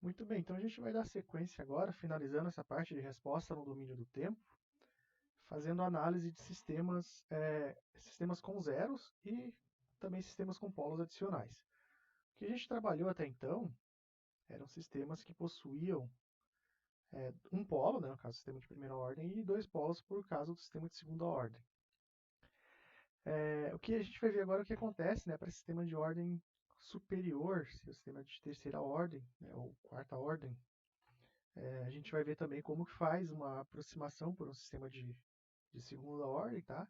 Muito bem, então a gente vai dar sequência agora, finalizando essa parte de resposta no domínio do tempo, fazendo análise de sistemas com zeros e também sistemas com polos adicionais. O que a gente trabalhou até então eram sistemas que possuíam um polo, né, no caso do sistema de primeira ordem, e dois polos por caso do sistema de segunda ordem. O que a gente vai ver agora é o que acontece, né, para sistema de ordem superior, sistema de terceira ordem, né, ou quarta ordem. A gente vai ver também como que faz uma aproximação por um sistema de segunda ordem, tá?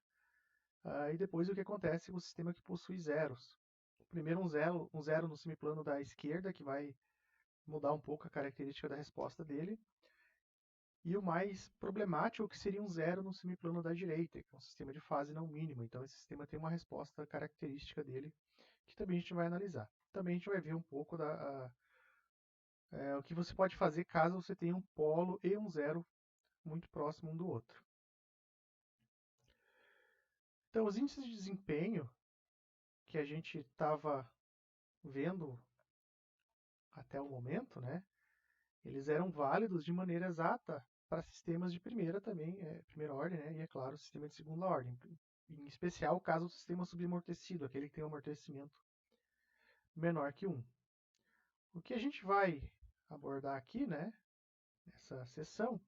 E depois o que acontece com o sistema que possui zeros. Primeiro um zero no semiplano da esquerda, que vai mudar um pouco a característica da resposta dele. E o mais problemático que seria um zero no semiplano da direita, que é um sistema de fase não mínima. Então esse sistema tem uma resposta característica dele, que também a gente vai analisar. Também a gente vai ver um pouco o que você pode fazer caso você tenha um polo e um zero muito próximo um do outro. Então, os índices de desempenho que a gente estava vendo até o momento, né, eles eram válidos de maneira exata para sistemas de primeira também, primeira ordem, né, e é claro, sistema de segunda ordem. Em especial o caso do sistema subamortecido, aquele que tem um amortecimento menor que 1. O que a gente vai abordar aqui, né, nessa sessão,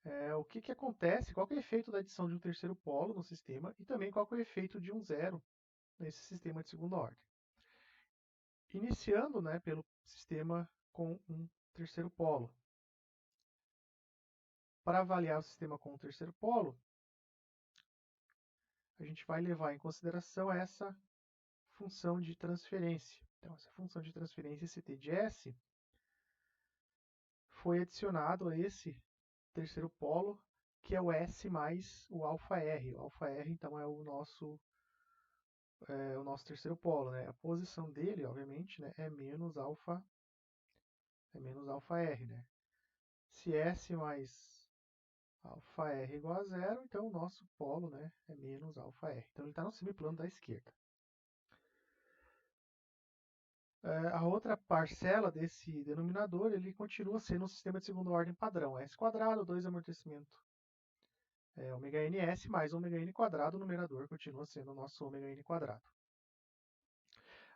é o que acontece, qual que é o efeito da adição de um terceiro polo no sistema e também qual que é o efeito de um zero nesse sistema de segunda ordem. Iniciando, né, pelo sistema com um terceiro polo. Para avaliar o sistema com um terceiro polo, a gente vai levar em consideração essa função de transferência. Então, essa função de transferência, esse t de s, foi adicionado a esse terceiro polo, que é o S mais o αr. O αr, então, é o nosso terceiro polo. Né? A posição dele, obviamente, né, é menos αr. Né? Se S mais αr igual a zero, então o nosso polo, né, é menos αr. Então ele está no semiplano da esquerda. A outra parcela desse denominador, ele continua sendo um sistema de segunda ordem padrão. S quadrado, 2 amortecimento ωns mais ωn quadrado, o numerador continua sendo o nosso ωn quadrado.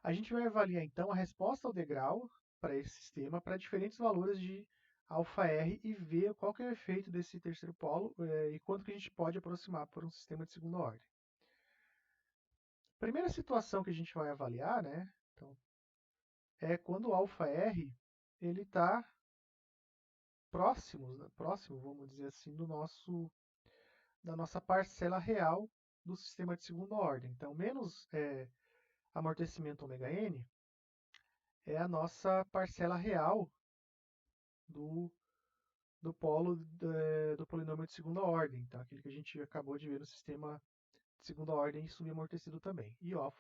A gente vai avaliar então a resposta ao degrau para esse sistema para diferentes valores de αr e ver qual que é o efeito desse terceiro polo e quanto que a gente pode aproximar por um sistema de segunda ordem. A primeira situação que a gente vai avaliar, né, então, é quando o αr ele está próximo, vamos dizer assim, da nossa parcela real do sistema de segunda ordem. Então, menos amortecimento ωn é a nossa parcela real do polo do polinômio de segunda ordem. Então, aquele que a gente acabou de ver no sistema de segunda ordem subamortecido também. E o αr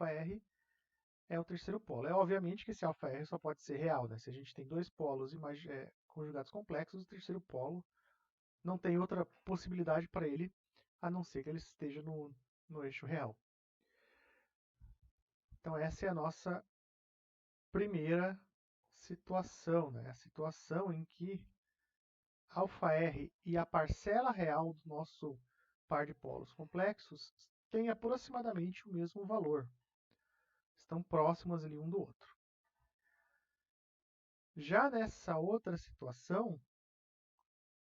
é o terceiro polo. Obviamente que esse αr só pode ser real. Né? Se a gente tem dois polos conjugados complexos, o terceiro polo não tem outra possibilidade para ele, a não ser que ele esteja no eixo real. Então essa é a nossa primeira situação, né? A situação em que αr e a parcela real do nosso par de polos complexos têm aproximadamente o mesmo valor. Estão próximos ali um do outro. Já nessa outra situação,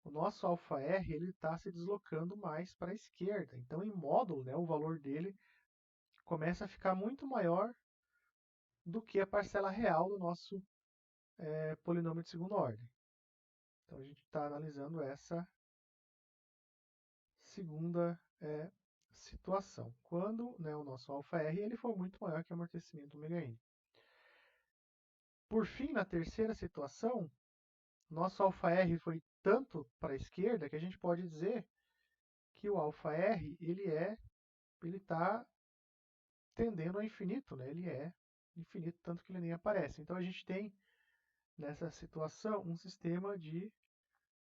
o nosso αr está se deslocando mais para a esquerda. Então, em módulo, né, o valor dele começa a ficar muito maior do que a parcela real do nosso polinômio de segunda ordem. Então, a gente está analisando essa segunda situação, quando, né, o nosso αr ele for muito maior que o amortecimento ωn. Por fim, na terceira situação, nosso αr foi tanto para a esquerda que a gente pode dizer que o αr ele está tendendo ao infinito, né? Ele é infinito, tanto que ele nem aparece. Então a gente tem nessa situação um sistema de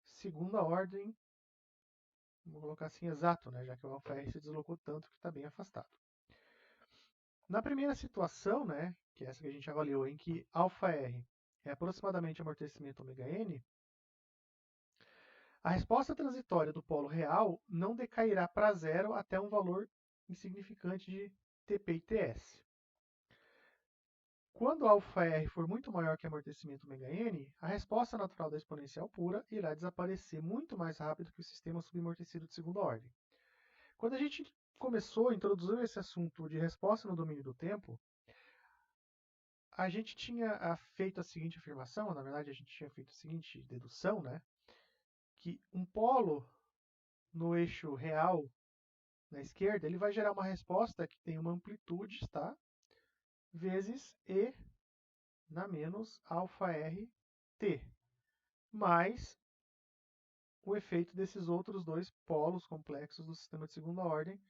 segunda ordem, vamos colocar assim, exato, né? Já que o αr se deslocou tanto que está bem afastado. Na primeira situação, né, que é essa que a gente avaliou, em que αr é aproximadamente amortecimento 𝜔n, a resposta transitória do polo real não decairá para zero até um valor insignificante de Tp e Ts. Quando αr for muito maior que amortecimento 𝜔n, a resposta natural da exponencial pura irá desaparecer muito mais rápido que o sistema subamortecido de segunda ordem. Quando a gente introduziu esse assunto de resposta no domínio do tempo, a gente tinha feito a seguinte afirmação, na verdade a gente tinha feito a seguinte dedução, né? Que um polo no eixo real na esquerda, ele vai gerar uma resposta que tem uma amplitude, tá? Vezes E na menos αrt, mais o efeito desses outros dois polos complexos do sistema de segunda ordem,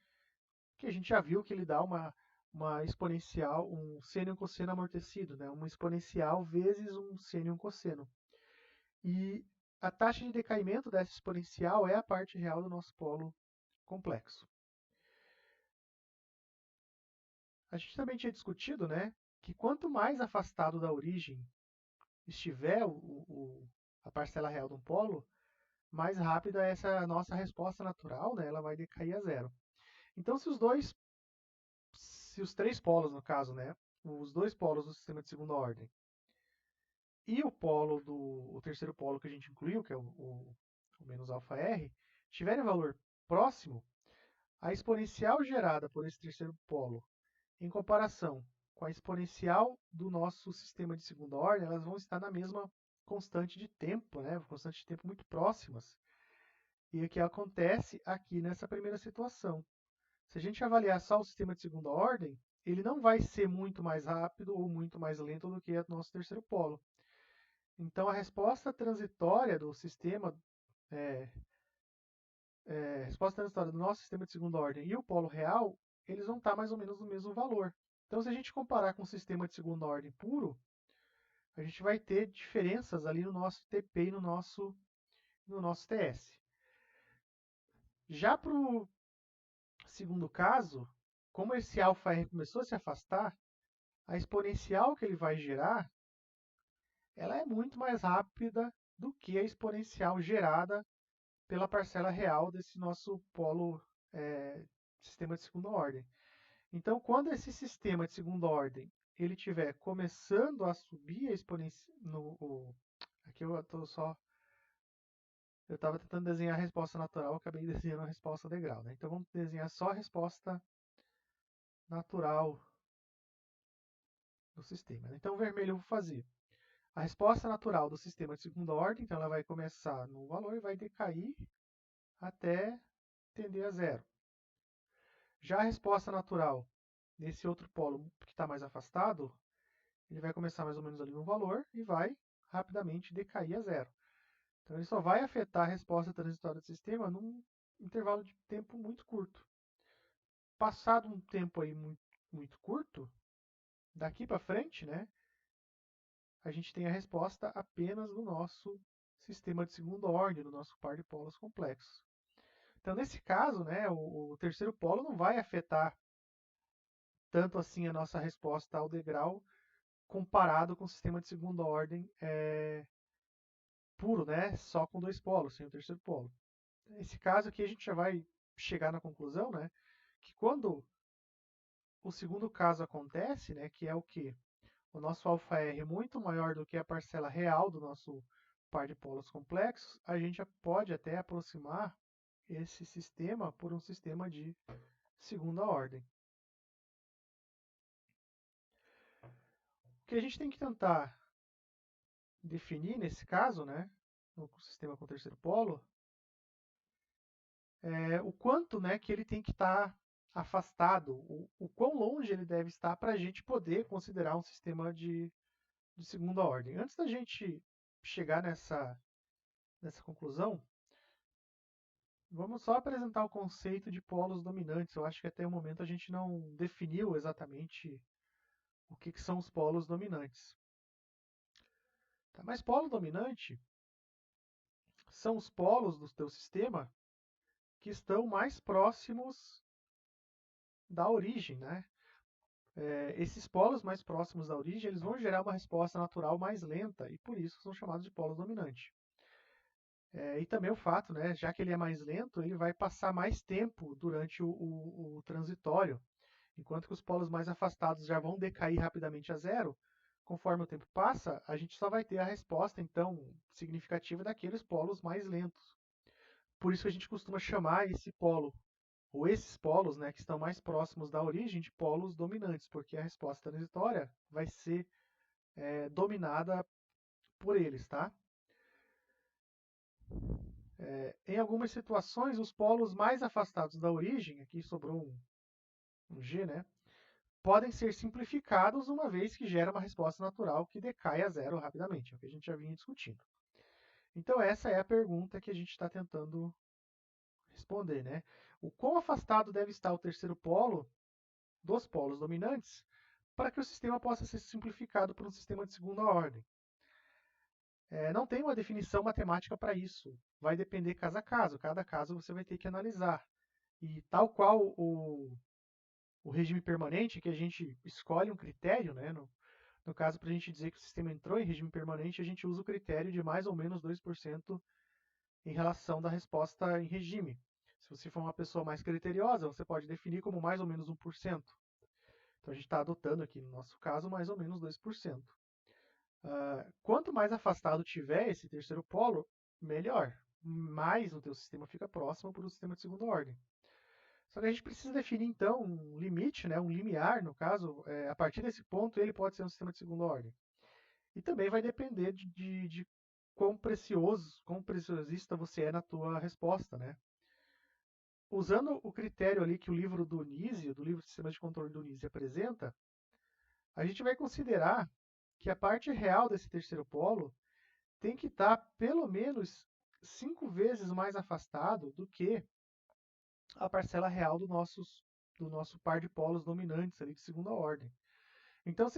que a gente já viu que ele dá uma exponencial, um seno e um cosseno amortecido, né? Uma exponencial vezes um seno e um cosseno. E a taxa de decaimento dessa exponencial é a parte real do nosso polo complexo. A gente também tinha discutido, né, que quanto mais afastado da origem estiver a parcela real de um polo, mais rápida essa nossa resposta natural, né, ela vai decair a zero. Então, se os três polos, no caso, né, os dois polos do sistema de segunda ordem, e o terceiro polo que a gente incluiu, que é o menos αr, tiverem valor próximo, a exponencial gerada por esse terceiro polo, em comparação com a exponencial do nosso sistema de segunda ordem, elas vão estar na mesma constante de tempo, né? Constante de tempo muito próximas. E o que acontece aqui nessa primeira situação? Se a gente avaliar só o sistema de segunda ordem, ele não vai ser muito mais rápido ou muito mais lento do que o nosso terceiro polo. Então, a resposta transitória do sistema, resposta transitória do nosso sistema de segunda ordem e o polo real, eles vão estar mais ou menos no mesmo valor. Então, se a gente comparar com o sistema de segunda ordem puro, a gente vai ter diferenças ali no nosso Tp e no nosso Ts. Já para o segundo caso, como esse αr começou a se afastar, a exponencial que ele vai gerar, ela é muito mais rápida do que a exponencial gerada pela parcela real desse nosso polo sistema de segunda ordem. Então, quando esse sistema de segunda ordem ele estiver começando a subir a exponencial, aqui eu estava tentando desenhar a resposta natural, acabei desenhando a resposta degrau, né? Então vamos desenhar só a resposta natural do sistema. Então, o vermelho eu vou fazer a resposta natural do sistema de segunda ordem, então ela vai começar no valor e vai decair até tender a zero. Já a resposta natural desse outro polo que está mais afastado, ele vai começar mais ou menos ali no valor e vai rapidamente decair a zero. Então ele só vai afetar a resposta transitória do sistema num intervalo de tempo muito curto. Passado um tempo aí muito curto, daqui para frente, né, a gente tem a resposta apenas no nosso sistema de segunda ordem, no nosso par de polos complexos. Então, nesse caso, né, o terceiro polo não vai afetar tanto assim a nossa resposta ao degrau comparado com o sistema de segunda ordem puro, né, só com dois polos, sem o terceiro polo. Nesse caso aqui a gente já vai chegar na conclusão, né, que quando o segundo caso acontece, né, que é o que? O nosso αr é muito maior do que a parcela real do nosso par de polos complexos, a gente pode até aproximar esse sistema por um sistema de segunda ordem. O que a gente tem que tentar definir nesse caso, né, no sistema com terceiro polo, é o quanto, né, que ele tem que estar afastado, o quão longe ele deve estar para a gente poder considerar um sistema de segunda ordem. Antes da gente chegar nessa conclusão, vamos só apresentar o conceito de polos dominantes. Eu acho que até o momento a gente não definiu exatamente o que são os polos dominantes. Tá? Mas polo dominante são os polos do teu sistema que estão mais próximos da origem, né? Esses polos mais próximos da origem eles vão gerar uma resposta natural mais lenta e por isso são chamados de polo dominante. E também o fato, né, já que ele é mais lento, ele vai passar mais tempo durante o transitório, enquanto que os polos mais afastados já vão decair rapidamente a zero. Conforme o tempo passa, a gente só vai ter a resposta, então, significativa daqueles polos mais lentos. Por isso que a gente costuma chamar esse polo, ou esses polos, né, que estão mais próximos da origem, de polos dominantes, porque a resposta transitória vai ser dominada por eles, tá? Em algumas situações, os polos mais afastados da origem, aqui sobrou um G, né, podem ser simplificados uma vez que gera uma resposta natural que decai a zero rapidamente, é o que a gente já vinha discutindo. Então essa é a pergunta que a gente está tentando responder, né? O quão afastado deve estar o terceiro polo dos polos dominantes para que o sistema possa ser simplificado por um sistema de segunda ordem? Não tem uma definição matemática para isso. Vai depender caso a caso. Cada caso você vai ter que analisar. E tal qual o regime permanente, que a gente escolhe um critério, né? No caso, para a gente dizer que o sistema entrou em regime permanente, a gente usa o critério de mais ou menos 2% em relação da resposta em regime. Se você for uma pessoa mais criteriosa, você pode definir como mais ou menos 1%. Então a gente está adotando aqui, no nosso caso, mais ou menos 2%. Quanto mais afastado tiver esse terceiro polo, melhor. Mais o teu sistema fica próximo para o sistema de segunda ordem. Só que a gente precisa definir, então, um limite, né, um limiar, no caso, a partir desse ponto ele pode ser um sistema de segunda ordem. E também vai depender de quão precioso, quão preciosista você é na tua resposta, né? Usando o critério ali que o livro do Nisi, do livro de Sistemas de Controle do Nisi apresenta, a gente vai considerar que a parte real desse terceiro polo tem que estar pelo menos 5 vezes mais afastado do que a parcela real do nosso par de polos dominantes ali de segunda ordem. Então,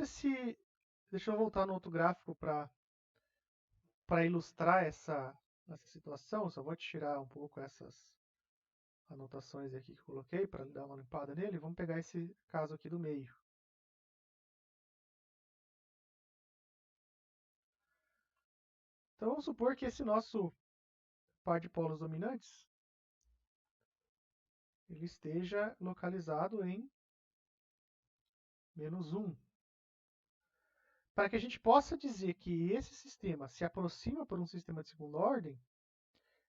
deixa eu voltar no outro gráfico para ilustrar essa situação. Só vou tirar um pouco essas anotações aqui que eu coloquei para dar uma limpada nele. Vamos pegar esse caso aqui do meio. Então, vamos supor que esse nosso par de polos dominantes ele esteja localizado em -1. Para que a gente possa dizer que esse sistema se aproxima por um sistema de segunda ordem,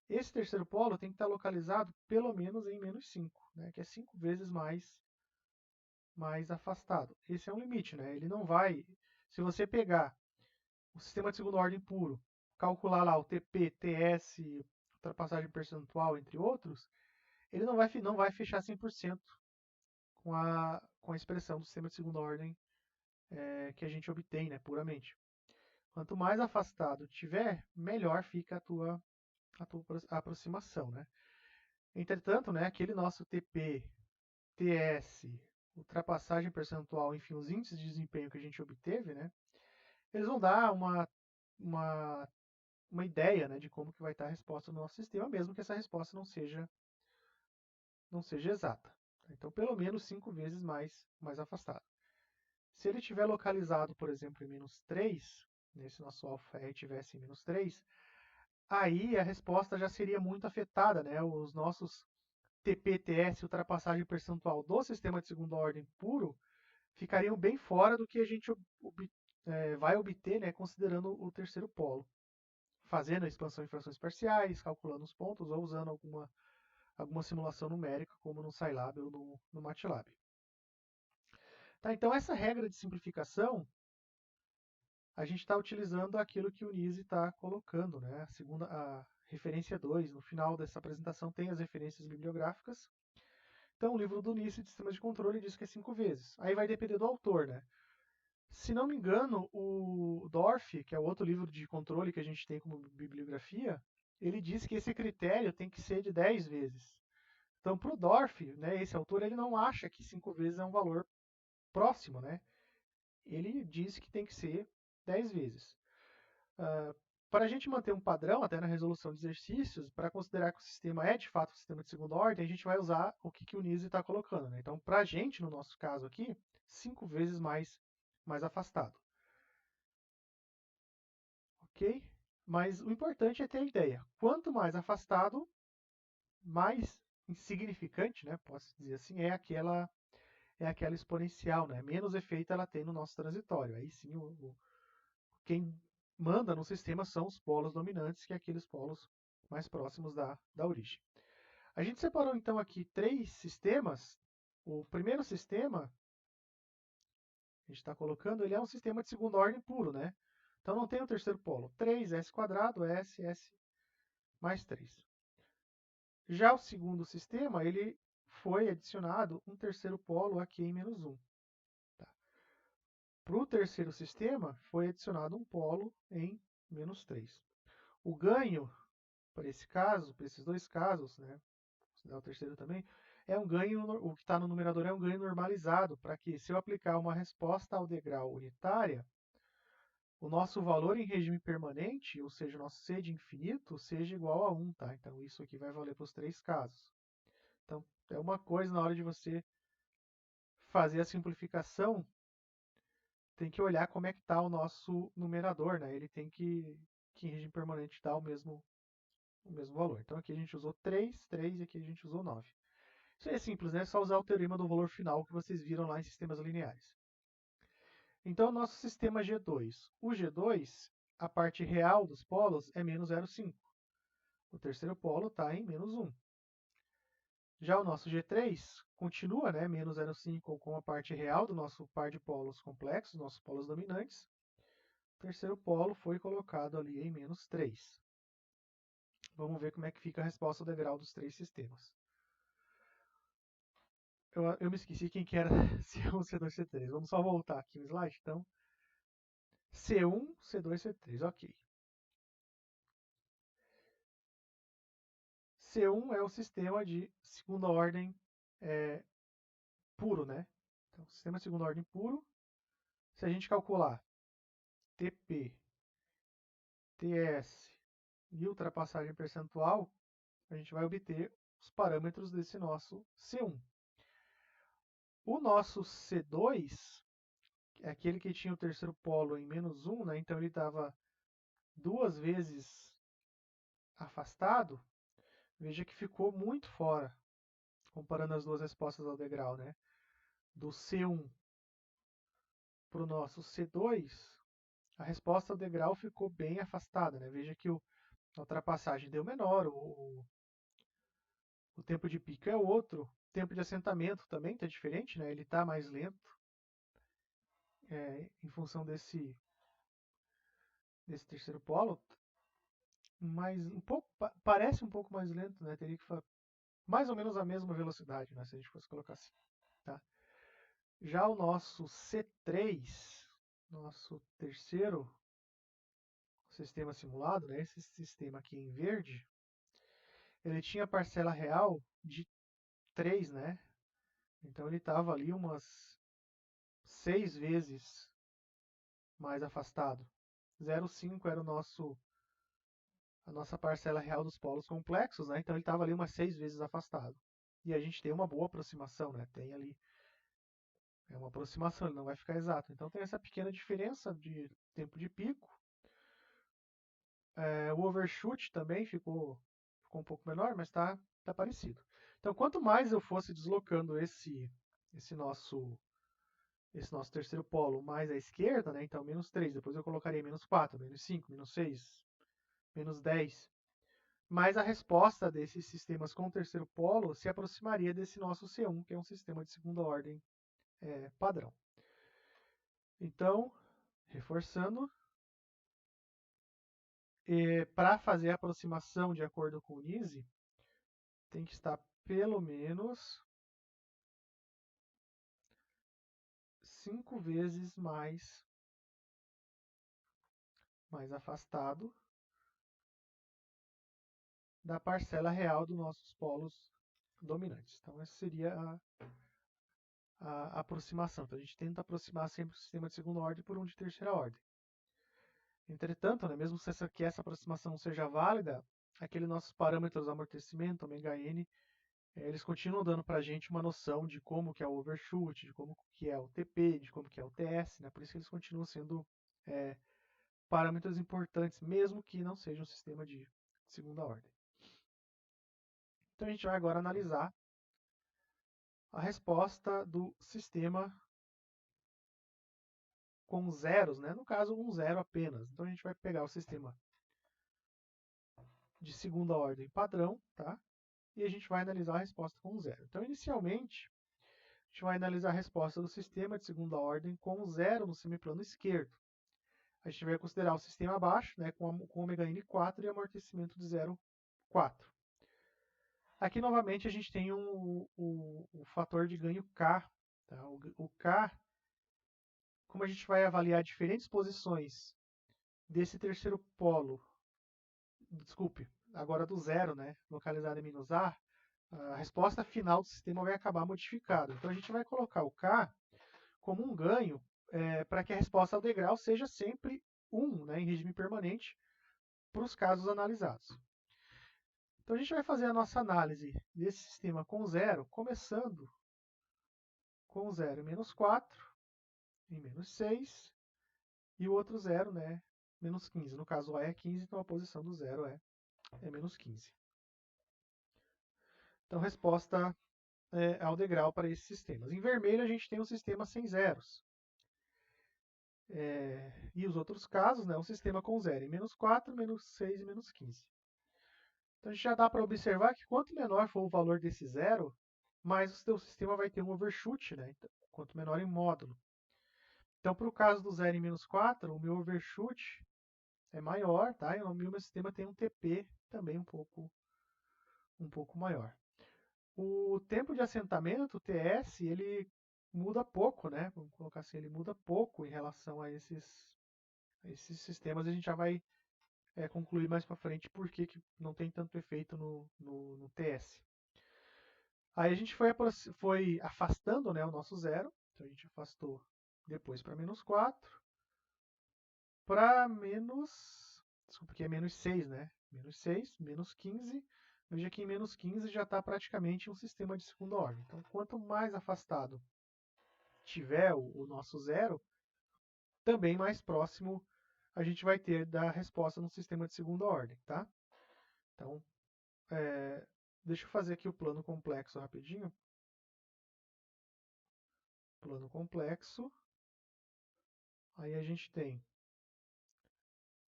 esse terceiro polo tem que estar localizado pelo menos em -5, né, que é 5 vezes mais afastado. Esse é um limite, né? Ele não vai. Se você pegar o sistema de segunda ordem puro, calcular lá o TP, TS, ultrapassagem percentual, entre outros, ele não vai fechar 100% com a expressão do sistema de segunda ordem que a gente obtém, né, puramente. Quanto mais afastado tiver, melhor fica a tua aproximação, né? Entretanto, né, aquele nosso TP, TS, ultrapassagem percentual, enfim, os índices de desempenho que a gente obteve, né, eles vão dar uma, uma ideia, né, de como que vai estar a resposta do nosso sistema, mesmo que essa resposta não seja exata. Então, pelo menos 5 vezes mais afastado. Se ele estiver localizado, por exemplo, em -3, nesse nosso alfa R tivesse em -3, aí a resposta já seria muito afetada, né? Os nossos TPTS, ultrapassagem percentual do sistema de segunda ordem puro, ficariam bem fora do que a gente vai obter, né, considerando o terceiro polo, fazendo a expansão em frações parciais, calculando os pontos ou usando alguma simulação numérica, como no Scilab ou no MATLAB. Tá, então, essa regra de simplificação, a gente está utilizando aquilo que o Nisi está colocando, né? A referência 2, no final dessa apresentação tem as referências bibliográficas. Então, o livro do Nisi de sistemas de controle diz que é 5 vezes. Aí vai depender do autor, né? Se não me engano, o Dorff, que é o outro livro de controle que a gente tem como bibliografia, ele diz que esse critério tem que ser de 10 vezes. Então, para o Dorff, né, esse autor, ele não acha que 5 vezes é um valor próximo, né? Ele diz que tem que ser 10 vezes. Para a gente manter um padrão, até na resolução de exercícios, para considerar que o sistema é de fato um sistema de segunda ordem, a gente vai usar o que o Nisi está colocando. Né? Então, para a gente, no nosso caso aqui, 5 vezes mais afastado. Ok? Mas o importante é ter a ideia. Quanto mais afastado, mais insignificante, né, posso dizer assim, é aquela exponencial, né? Menos efeito ela tem no nosso transitório. Aí sim, quem manda no sistema são os polos dominantes, que é aqueles polos mais próximos da origem. A gente separou então aqui 3 sistemas. O primeiro sistema, a gente está colocando, ele é um sistema de segunda ordem puro, né? Então não tem o terceiro polo. 3s², s mais 3. Já o segundo sistema, ele foi adicionado um terceiro polo aqui em menos 1. Tá? Para o terceiro sistema, foi adicionado um polo em menos 3. O ganho, para esse caso, para esses dois casos, né, o terceiro também, é um ganho, o que está no numerador é um ganho normalizado, para que, se eu aplicar uma resposta ao degrau unitária, o nosso valor em regime permanente, ou seja, o nosso C de infinito, seja igual a 1, tá? Então isso aqui vai valer para os 3 casos. Então é uma coisa, na hora de você fazer a simplificação, tem que olhar como é que está o nosso numerador, né? Ele tem que em regime permanente dar o mesmo valor. Então aqui a gente usou 3, 3 e aqui a gente usou 9. Isso aí é simples, né? É só usar o teorema do valor final que vocês viram lá em sistemas lineares. Então, nosso sistema G2. O G2, a parte real dos polos é menos 0,5. O terceiro polo está em menos 1. Já o nosso G3 continua, né, menos 0,5 com a parte real do nosso par de polos complexos, nossos polos dominantes. O terceiro polo foi colocado ali em menos 3. Vamos ver como é que fica a resposta ao degrau dos 3 sistemas. Eu me esqueci quem que era C1, C2, C3. Vamos só voltar aqui no slide, então. C1, C2, C3, ok. C1 é o sistema de segunda ordem puro, né? Então, sistema de segunda ordem puro, se a gente calcular TP, TS e ultrapassagem percentual, a gente vai obter os parâmetros desse nosso C1. O nosso C2 é aquele que tinha o terceiro polo em menos 1, né? Então ele estava 2 vezes afastado. Veja que ficou muito fora, comparando as duas respostas ao degrau, né? Do C1 para o nosso C2, a resposta ao degrau ficou bem afastada, né? Veja que a ultrapassagem deu menor, o tempo de pico é outro, o tempo de assentamento também está diferente, né? Ele está mais lento em função desse terceiro polo, mas parece um pouco mais lento, né? Teria que mais ou menos a mesma velocidade, né? Se a gente fosse colocar assim, tá? Já o nosso C3, nosso terceiro sistema simulado, né? Esse sistema aqui em verde, ele tinha parcela real de 3, né? Então ele estava ali umas 6 vezes mais afastado. 0,5 era a nossa parcela real dos polos complexos, né? Então ele estava ali umas 6 vezes afastado. E a gente tem uma boa aproximação, né? Tem ali uma aproximação, ele não vai ficar exato. Então tem essa pequena diferença de tempo de pico. O overshoot também ficou um pouco menor, mas está parecido. Então quanto mais eu fosse deslocando esse nosso terceiro polo mais à esquerda, né? Então menos 3, depois eu colocaria menos 4, menos 5, menos 6, menos 10. Mas a resposta desses sistemas com o terceiro polo se aproximaria desse nosso C1, que é um sistema de segunda ordem padrão. Então, reforçando, para fazer a aproximação de acordo com o NISE, tem que estar pelo menos 5 vezes mais afastado da parcela real dos nossos polos dominantes. Então, essa seria a aproximação. Então, a gente tenta aproximar sempre o sistema de segunda ordem por um de terceira ordem. Entretanto, né, mesmo que essa aproximação seja válida, aqueles nossos parâmetros amortecimento, ômega n, eles continuam dando para a gente uma noção de como que é o overshoot, de como que é o TP, de como que é o TS, né? Por isso que eles continuam sendo é, parâmetros importantes, mesmo que não seja um sistema de segunda ordem. Então a gente vai agora analisar a resposta do sistema com zeros, né? No caso, um zero apenas. Então a gente vai pegar o sistema de segunda ordem padrão, tá? E a gente vai analisar a resposta com zero. Então, inicialmente, a gente vai analisar a resposta do sistema de segunda ordem com zero no semiplano esquerdo. A gente vai considerar o sistema abaixo, né, com ômega n4 e amortecimento de 0,4. Aqui, novamente, a gente tem o fator de ganho K. Tá? O K, como a gente vai avaliar diferentes posições desse terceiro polo, desculpe, agora do zero, né, localizado em menos A, a resposta final do sistema vai acabar modificada. Então a gente vai colocar o K como um ganho para que a resposta ao degrau seja sempre 1, né, em regime permanente, para os casos analisados. Então a gente vai fazer a nossa análise desse sistema com zero, começando com 0 em menos 4, em menos 6, e o outro zero, né, menos 15. No caso, o A é 15, então a posição do zero é menos 15. Então, resposta ao degrau para esses sistemas. Em vermelho, a gente tem um sistema sem zeros. E os outros casos, né, um sistema com zero em menos 4, menos 6 e menos 15. Então, a gente já dá para observar que quanto menor for o valor desse zero, mais o seu sistema vai ter um overshoot, né? Então, quanto menor em módulo. Então, para o caso do 0 em menos 4, o meu overshoot é maior, tá? E o meu sistema tem um TP também um pouco maior. O tempo de assentamento, o TS, ele muda pouco, né? Vamos colocar assim, ele muda pouco em relação a esses sistemas. A gente já vai concluir mais para frente por que não tem tanto efeito no TS. Aí a gente foi afastando, né, o nosso zero. Então a gente afastou depois para menos 4, para menos... Desculpa, aqui é menos 6, né? Menos 6, menos 15. Veja que em menos 15 já está praticamente um sistema de segunda ordem. Então, quanto mais afastado tiver o nosso zero, também mais próximo a gente vai ter da resposta no sistema de segunda ordem, tá? Então, deixa eu fazer aqui o plano complexo rapidinho. Plano complexo. Aí a gente tem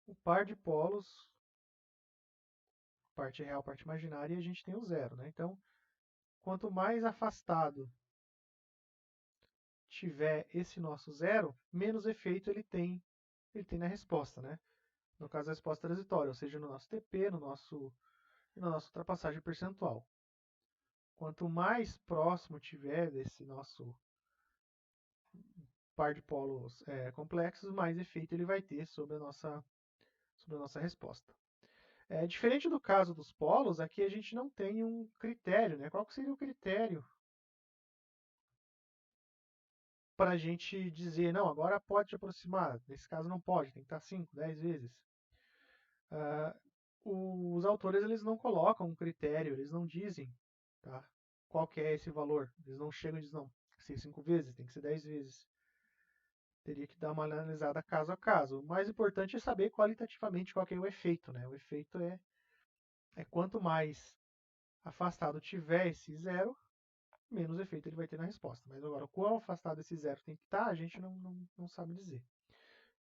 o par de polos, parte real, parte imaginária, e a gente tem o zero, né? Então, quanto mais afastado tiver esse nosso zero, menos efeito ele tem na resposta, né? No caso, a resposta transitória, ou seja, no nosso TP, na nossa ultrapassagem percentual. Quanto mais próximo tiver desse nosso par de polos complexos, mais efeito ele vai ter sobre a nossa resposta. Diferente do caso dos polos, aqui a gente não tem um critério, né? Qual que seria o critério para a gente dizer, não, agora pode te aproximar, nesse caso não pode, tem que estar 5, 10 vezes. Os autores eles não colocam um critério, eles não dizem, tá, qual que é esse valor. Eles não chegam e dizem, não, tem que ser 5 vezes, tem que ser 10 vezes. Teria que dar uma analisada caso a caso. O mais importante é saber qualitativamente qual que é o efeito, né? O efeito é quanto mais afastado tiver esse zero, menos efeito ele vai ter na resposta. Mas agora, quão afastado esse zero tem que estar, a gente não sabe dizer.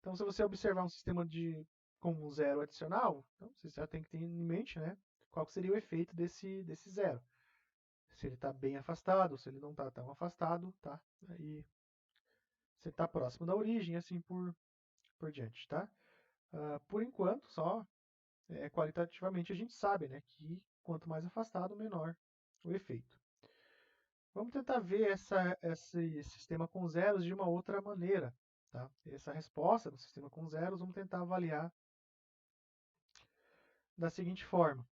Então, se você observar um sistema com um zero adicional, então você já tem que ter em mente, né, qual seria o efeito desse zero. Se ele está bem afastado, se ele não está tão afastado, tá? Aí você está próximo da origem, assim por diante, tá? Por enquanto, só qualitativamente a gente sabe, né, que quanto mais afastado, menor o efeito. Vamos tentar ver esse sistema com zeros de uma outra maneira. Tá? Essa resposta do sistema com zeros, vamos tentar avaliar da seguinte forma.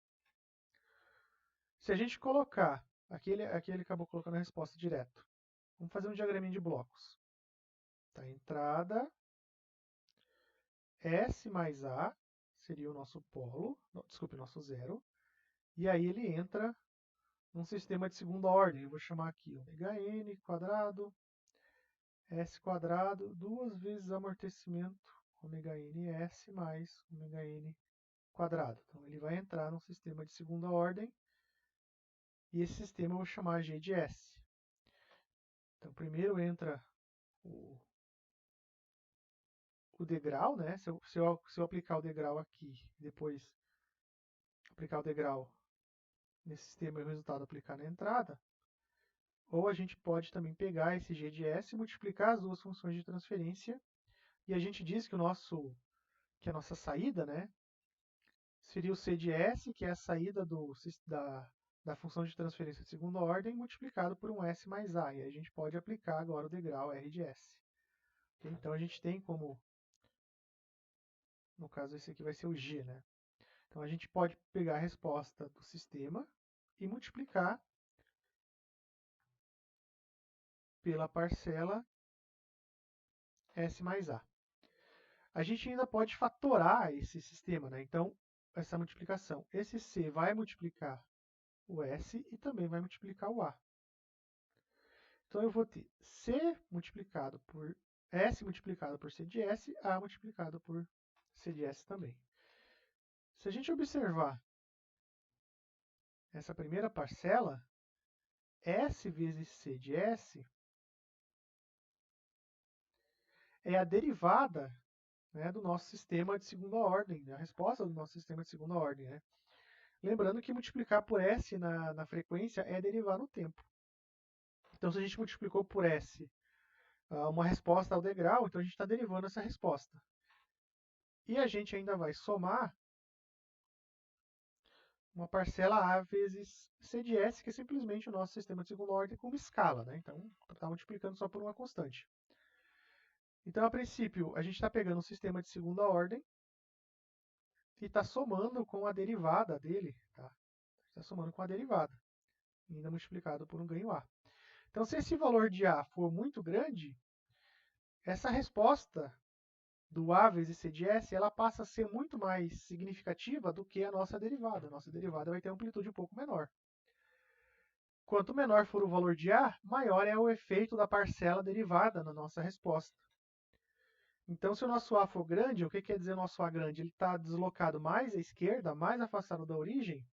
Se a gente colocar, aqui ele acabou colocando a resposta direto. Vamos fazer um diagraminha de blocos. Tá? Entrada, S mais A seria o nosso polo, desculpe, nosso zero. E aí ele entra num sistema de segunda ordem. Eu vou chamar aqui ωn quadrado, S quadrado, 2 vezes amortecimento ωns mais ωn quadrado. Então ele vai entrar num sistema de segunda ordem e esse sistema eu vou chamar G de S. Então primeiro entra o degrau, né? Se eu aplicar o degrau aqui, depois aplicar o degrau nesse sistema e o resultado aplicar na entrada, ou a gente pode também pegar esse G de S e multiplicar as duas funções de transferência, e a gente diz que a nossa saída, né, seria o C de S, que é a saída da função de transferência de segunda ordem, multiplicado por um S mais A, e aí a gente pode aplicar agora o degrau R de S. Então a gente tem como, no caso esse aqui vai ser o G, né? Então a gente pode pegar a resposta do sistema e multiplicar pela parcela S mais A. A gente ainda pode fatorar esse sistema, né? Então, essa multiplicação. Esse C vai multiplicar o S e também vai multiplicar o A. Então, eu vou ter C multiplicado por S multiplicado por C de S, A multiplicado por C de S também. Se a gente observar essa primeira parcela, S vezes C de S é a derivada, né, do nosso sistema de segunda ordem, a resposta do nosso sistema de segunda ordem. Né? Lembrando que multiplicar por S na frequência é derivar no tempo. Então, se a gente multiplicou por S uma resposta ao degrau, então a gente está derivando essa resposta. E a gente ainda vai somar uma parcela A vezes C de S, que é simplesmente o nosso sistema de segunda ordem com uma escala. Né? Então, está multiplicando só por uma constante. Então, a princípio, a gente está pegando um sistema de segunda ordem e está somando com a derivada dele. Tá? Está somando com a derivada, ainda multiplicado por um ganho A. Então, se esse valor de A for muito grande, essa resposta do A vezes C de S, ela passa a ser muito mais significativa do que a nossa derivada. A nossa derivada vai ter amplitude um pouco menor. Quanto menor for o valor de A, maior é o efeito da parcela derivada na nossa resposta. Então, se o nosso A for grande, o que quer dizer nosso A grande? Ele está deslocado mais à esquerda, mais afastado da origem,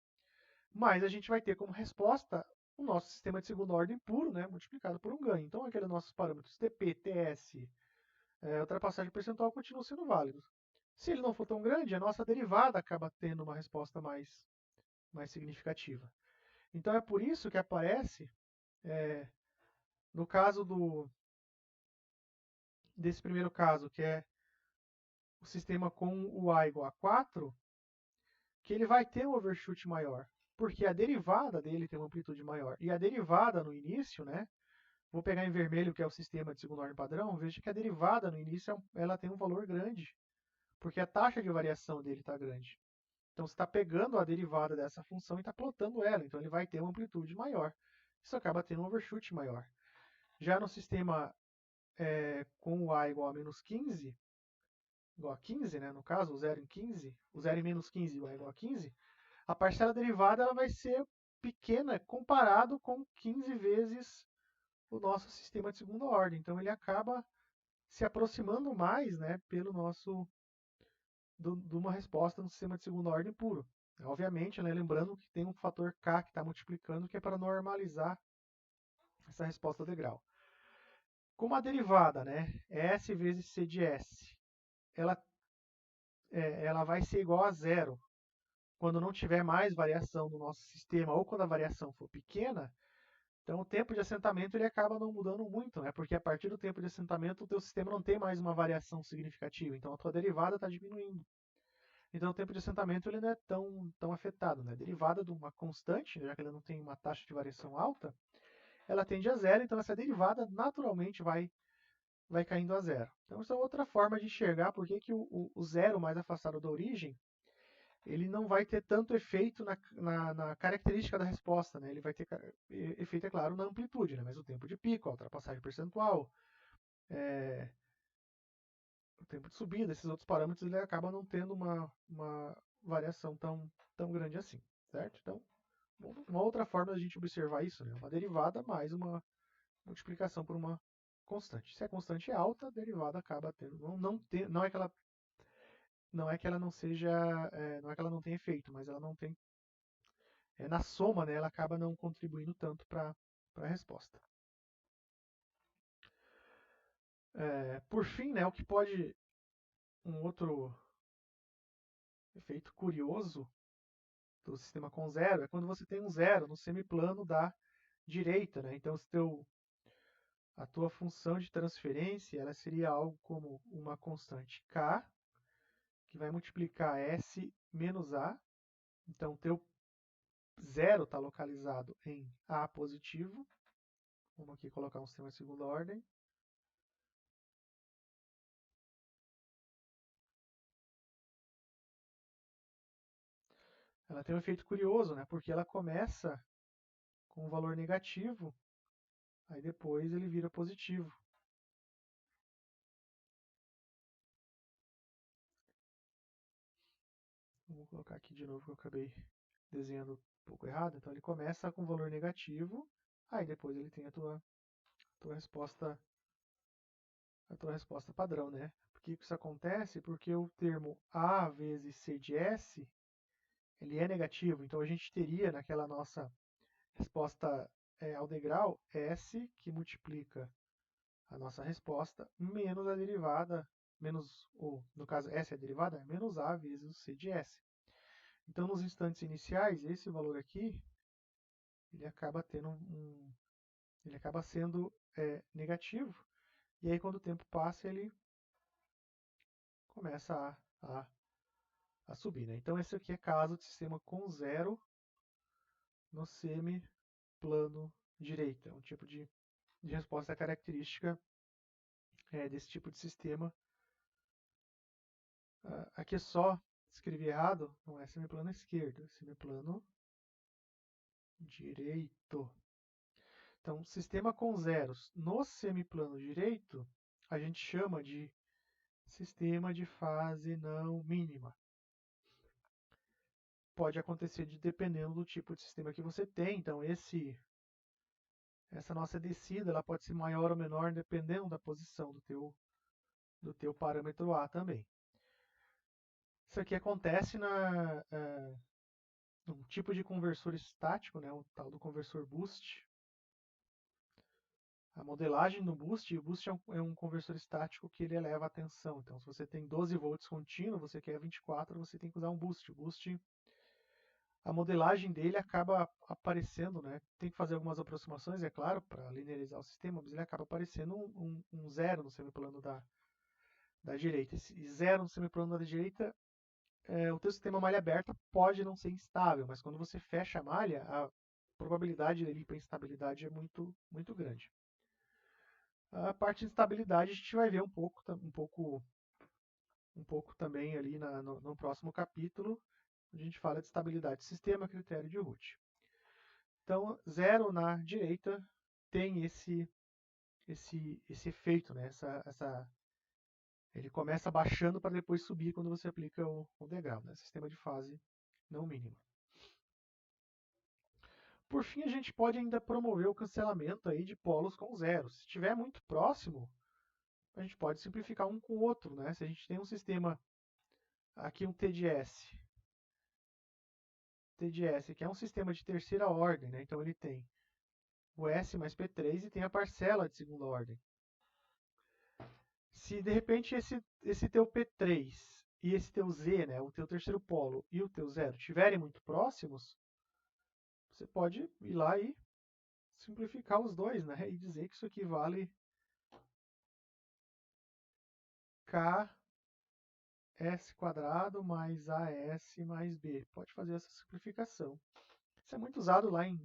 mas a gente vai ter como resposta o nosso sistema de segunda ordem puro, né, multiplicado por um ganho. Então, aqueles nossos parâmetros TP, TS, ultrapassagem percentual continuam sendo válidos. Se ele não for tão grande, a nossa derivada acaba tendo uma resposta mais significativa. Então, é por isso que aparece, no caso desse primeiro caso, que é o sistema com o A igual a 4, que ele vai ter um overshoot maior, porque a derivada dele tem uma amplitude maior. E a derivada no início, né, vou pegar em vermelho, que é o sistema de segunda ordem padrão, veja que a derivada no início ela tem um valor grande, porque a taxa de variação dele está grande. Então você está pegando a derivada dessa função e está plotando ela, então ele vai ter uma amplitude maior. Isso acaba tendo um overshoot maior. Já no sistema com o A igual a menos 15, igual a 15, né, no caso, o 0 em 15, o 0 em menos 15 igual a 15, a parcela derivada ela vai ser pequena comparado com 15 vezes o nosso sistema de segunda ordem. Então ele acaba se aproximando mais, né, pelo nosso de uma resposta no sistema de segunda ordem puro. Obviamente, né, lembrando que tem um fator K que está multiplicando, que é para normalizar essa resposta degrau. Como a derivada, né, S vezes C de S, ela vai ser igual a zero quando não tiver mais variação no nosso sistema ou quando a variação for pequena. Então, o tempo de assentamento ele acaba não mudando muito, né? Porque a partir do tempo de assentamento, o teu sistema não tem mais uma variação significativa. Então, a tua derivada está diminuindo. Então, o tempo de assentamento ele não é tão afetado. Né? A derivada de uma constante, já que ela não tem uma taxa de variação alta, ela tende a zero. Então, essa derivada naturalmente vai caindo a zero. Então, essa é outra forma de enxergar por que o zero mais afastado da origem ele não vai ter tanto efeito na característica da resposta. Né? Ele vai ter efeito, é claro, na amplitude, né? Mas o tempo de pico, a ultrapassagem percentual, o tempo de subida, esses outros parâmetros, ele acaba não tendo uma variação tão grande assim. Certo? Então, Uma outra forma da gente observar isso, né? Uma derivada mais uma multiplicação por uma constante. Se a constante é alta, a derivada acaba tendo. Não é que ela não seja. Não é que ela não tenha efeito, mas ela não tem. Na soma, né, ela acaba não contribuindo tanto para a resposta. Por fim, né, o que pode. Um outro efeito curioso do sistema com zero é quando você tem um zero no semiplano da direita, né? Então, a tua função de transferência ela seria algo como uma constante k, que vai multiplicar s menos a. Então, teu zero está localizado em a positivo. Vamos aqui colocar um sistema de segunda ordem. Ela tem um efeito curioso, né? Porque ela começa com um valor negativo, aí depois ele vira positivo. Vamos colocar aqui de novo que eu acabei desenhando um pouco errado. Então ele começa com valor negativo, aí depois ele tem tua resposta, a tua resposta padrão, né? Por que isso acontece? Porque o termo A vezes C de S, ele é negativo. Então a gente teria naquela nossa resposta ao degrau S que multiplica a nossa resposta menos a derivada, ou no caso S é a derivada, menos A vezes o C de S. Então, nos instantes iniciais, esse valor aqui, ele acaba ele acaba sendo negativo. E aí, quando o tempo passa, ele começa a subir. Né? Então, esse aqui é caso de sistema com zero no semiplano direito. É um tipo de resposta característica desse tipo de sistema. Aqui é só escrevi errado, não é semiplano esquerdo, é semiplano direito. Então, sistema com zeros no semiplano direito, a gente chama de sistema de fase não mínima. Pode acontecer dependendo do tipo de sistema que você tem. Então, essa nossa descida ela pode ser maior ou menor dependendo da posição do teu parâmetro A também. Isso aqui acontece num tipo de conversor estático, né, o tal do conversor boost. A modelagem do boost, o boost é um conversor estático que ele eleva a tensão. Então, se você tem 12 volts contínuo, você quer 24, você tem que usar um boost. O boost, a modelagem dele acaba aparecendo, né? Tem que fazer algumas aproximações, é claro, para linearizar o sistema, mas ele acaba aparecendo um zero no semiplano da direita. Esse zero no semiplano da direita, o teu sistema malha aberta pode não ser instável, mas quando você fecha a malha, a probabilidade dele ir para instabilidade é muito, muito grande. A parte de estabilidade a gente vai ver um pouco também ali no próximo capítulo, onde a gente fala de estabilidade de sistema, critério de Root. Então, zero na direita tem esse efeito, né? Ele começa baixando para depois subir quando você aplica o degrau, né? Sistema de fase não mínima. Por fim, a gente pode ainda promover o cancelamento aí de polos com zero. Se estiver muito próximo, a gente pode simplificar um com o outro, né? Se a gente tem um sistema, aqui um TDS, que é um sistema de terceira ordem, né? Então ele tem o S mais P3 e tem a parcela de segunda ordem. Se de repente esse teu P3 e esse teu Z, né, o teu terceiro polo e o teu zero estiverem muito próximos, você pode ir lá e simplificar os dois, né, e dizer que isso aqui vale KS² mais AS mais B. Pode fazer essa simplificação. Isso é muito usado lá em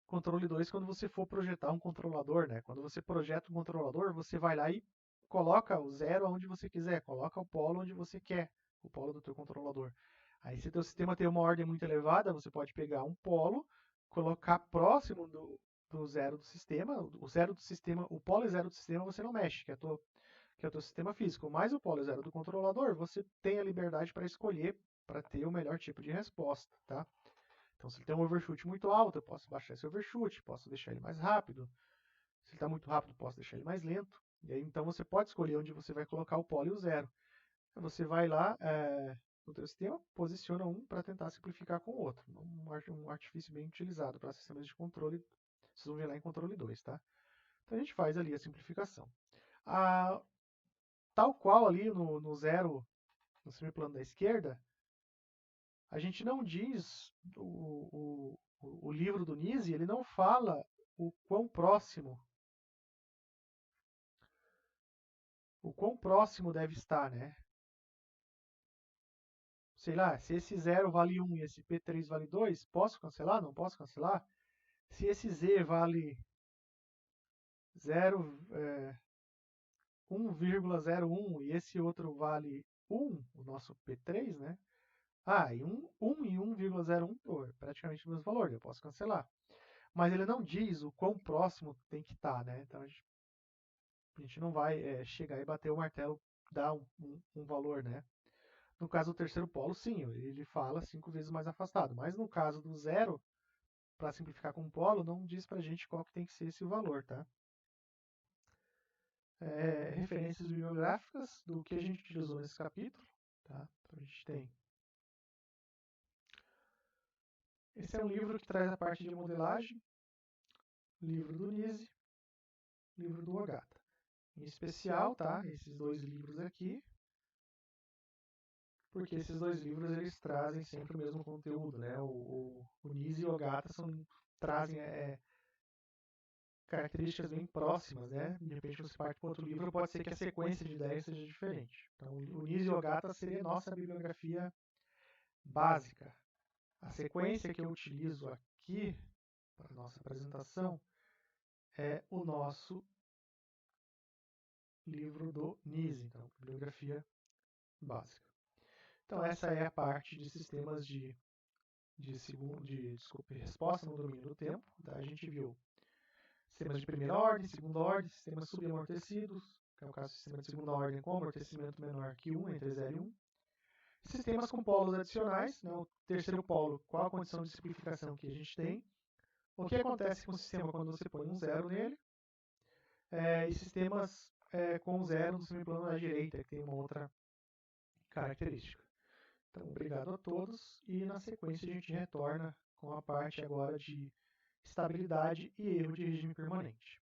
controle 2 quando você for projetar um controlador, né? Quando você projeta um controlador, você vai lá e coloca o zero onde você quiser, coloca o polo onde você quer, o polo do teu controlador. Aí se o teu sistema tem uma ordem muito elevada, você pode pegar um polo, colocar próximo do zero do sistema, o polo e zero do sistema você não mexe, que é o teu sistema físico, mas o polo e zero do controlador, você tem a liberdade para escolher, para ter o melhor tipo de resposta, tá? Então, se ele tem um overshoot muito alto, eu posso baixar esse overshoot, posso deixar ele mais rápido. Se ele está muito rápido, posso deixar ele mais lento. E aí, então, você pode escolher onde você vai colocar o polo e o zero. Então, você vai lá no teu sistema, posiciona um para tentar simplificar com o outro. Um artifício bem utilizado para sistemas de controle. Vocês vão ver lá em controle 2, tá? Então, a gente faz ali a simplificação. Tal qual ali no zero, no semiplano da esquerda, a gente não diz, o livro do Nise, ele não fala o quão próximo deve estar, né? Sei lá, se esse 0 vale 1 e esse P3 vale 2, posso cancelar? Não posso cancelar? Se esse Z vale 1,01 e esse outro vale 1, o nosso P3, né? E 1 e 1,01 é praticamente o mesmo valor, eu posso cancelar. Mas ele não diz o quão próximo tem que estar, né? Então a gente não vai chegar e bater o martelo, dar um valor, né? No caso do terceiro polo, sim, ele fala 5 vezes mais afastado. Mas no caso do zero, para simplificar com um polo, não diz pra gente qual que tem que ser esse valor, tá? Referências bibliográficas do que a gente utilizou nesse capítulo, tá? Então a gente tem. Esse é um livro que traz a parte de modelagem, livro do Nise, livro do Ogata. Em especial, tá? Esses dois livros aqui, porque esses dois livros eles trazem sempre o mesmo conteúdo, né? O Nise e o Ogata trazem características bem próximas, né? De repente você parte para outro livro, pode ser que a sequência de ideias seja diferente. Então, o Nise e o Ogata seria a nossa bibliografia básica. A sequência que eu utilizo aqui para a nossa apresentação é o nosso livro do Nise, então, bibliografia básica. Então, essa é a parte de sistemas de resposta no domínio do tempo. Tá? A gente viu sistemas de primeira ordem, segunda ordem, sistemas subamortecidos, que é o caso do sistema de segunda ordem com amortecimento menor que 1, entre 0 e 1. Sistemas com polos adicionais, né? O terceiro polo, qual a condição de simplificação que a gente tem. O que acontece com o sistema quando você põe um zero nele. E sistemas com zero no semiplano à direita, que tem uma outra característica. Então, obrigado a todos e na sequência a gente retorna com a parte agora de estabilidade e erro de regime permanente.